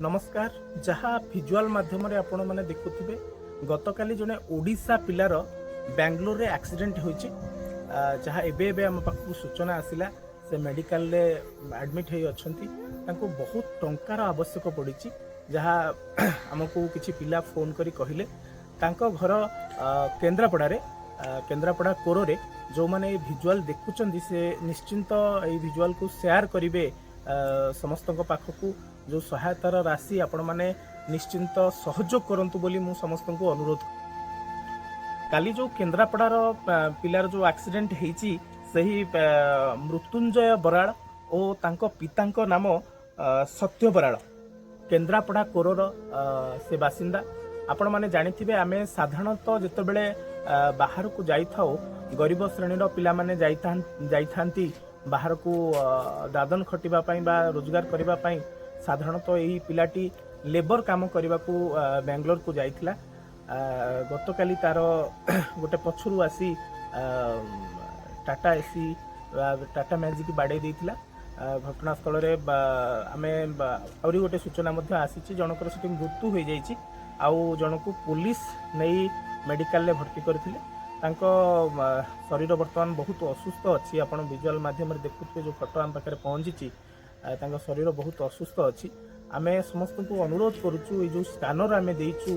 नमस्कार। जहाँ भिजुआल माध्यम आपण मैंने देखुवे गतकाली जड़े ओडिशा पिलार बेंगलोर रे एक्सीडेंट होइछि जहाँ एबे आम पाखु सूचना आसिला से मेडिकल रे एडमिट होई अछंती तांको बहुत टंकार आवश्यक पड़ी जहाँ आमको किछि पिला फोन करी कहिले तांको घर केन्द्रापड़ा रे केन्द्रापड़ा कोरोरे जो माने भिजुआल देखुचंदी से निश्चिंत ए भिजुआल को शेयर करिवे समस्त पाखकू जो सहायतार राशि आपण मैंने निश्चिंत सहयोग करंतु बोली मु समस्त को अनुरोध। काली जो केन्द्रापड़ार पिलार जो एक्सीडेंट हेची सही मृत्युंजय बराड़ और तांको पितांको नाम सत्य बराड़ केन्द्रापड़ा कोरोर से बासिंदा। आपण माने जानिथिबे आमे साधारणतः जेतेबेले बाहर को जाई थाओ गरीब श्रेणीर पिला माने जाई थांती बाहर को दादन खटिबा पाई बा रोजगार करिबा पाई साधारणतः यही पिलाटी लेबर काम करने को बेंगलोर को जाइथिला। गतकाली तार गोटे पछरू आसी टाटा एसी टाटा मैजिक बाड़े देइथिला। घटनास्थल रे आमे आउरी गोटे सूचना मध्य आसीछि जनकर सेठी मृत्यु हो जाइछि आउ जनकु पुलिस नहीं मेडिकल ले भर्ती करथिले। तांको शरीर वर्तमान बहुत असुस्थ अच्छी आपण विजुअल माध्यम देखुथे जो फोटो आम पाखे पहुंची तांको शरीर बहुत असुस्थ अच्छी। आमे समस्त को अनुरोध करुचु ये जो स्कानर आमे देइचु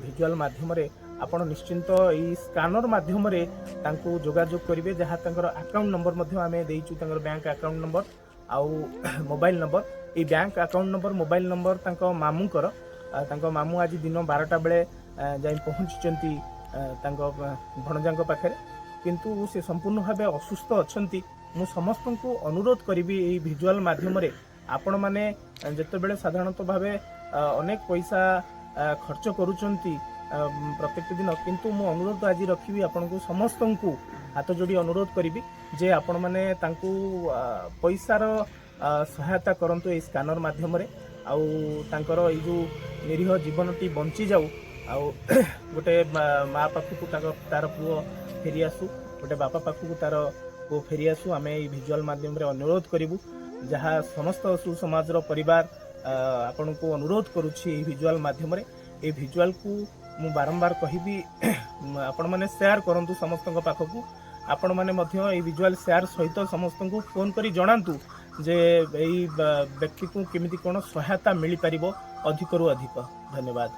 भिजुअल माध्यम रे आपण निश्चिंत ई स्कानर माध्यम रे तांको जोगाजोग करिवे जहाँ तांकर अकाउंट नंबर मध्य आमे देइचु तांकर बैंक अकाउंट नंबर आउ मोबाइल नंबर ई bank account number mobile number तांको मामूकर तांको मामू आज दिन 12टा बेले जाई पहुंचीचंती तांको भणजांको पाखे किंतु से संपूर्ण भावे असुस्थ अछंती। मु समस्त को अनुरोध करी यही भिजुआल माध्यम आपण मैंने जिते साधारणतः भाव अनेक पैसा खर्च करुचंती प्रत्येक दिन किंतु मु अनुरोध आज रखी आपण को समस्त को हाथ जोड़ी अनुरोध करी जे आपण मैंने पैसार सहायता करंतु ए स्कानर माध्यम आउ तांकर ए जो निरीह जीवनटी बंची जाऊ आउ गोटे माँ पाखक तार पुओ फेरी आसू गोटे बापा पाखक तार पुओ फेरी आसू आम ये भिजुआल माध्यम अनुरोध करूँ जहाँ समस्त सुसमाजर परिवार आपण को अनुरोध करुच्ची भिजुआल माध्यम ये भिजुआल को मु बारंबार कहि आपण मैंने शेयर करंतु समस्त पाखक आपण मैंने भिजुआल शेयर सहित समस्त को फोन करी जणांतु जे यही व्यक्ति को केमिति कोन सहायता मिल पारिबो अधिक रु अधिक। धन्यवाद।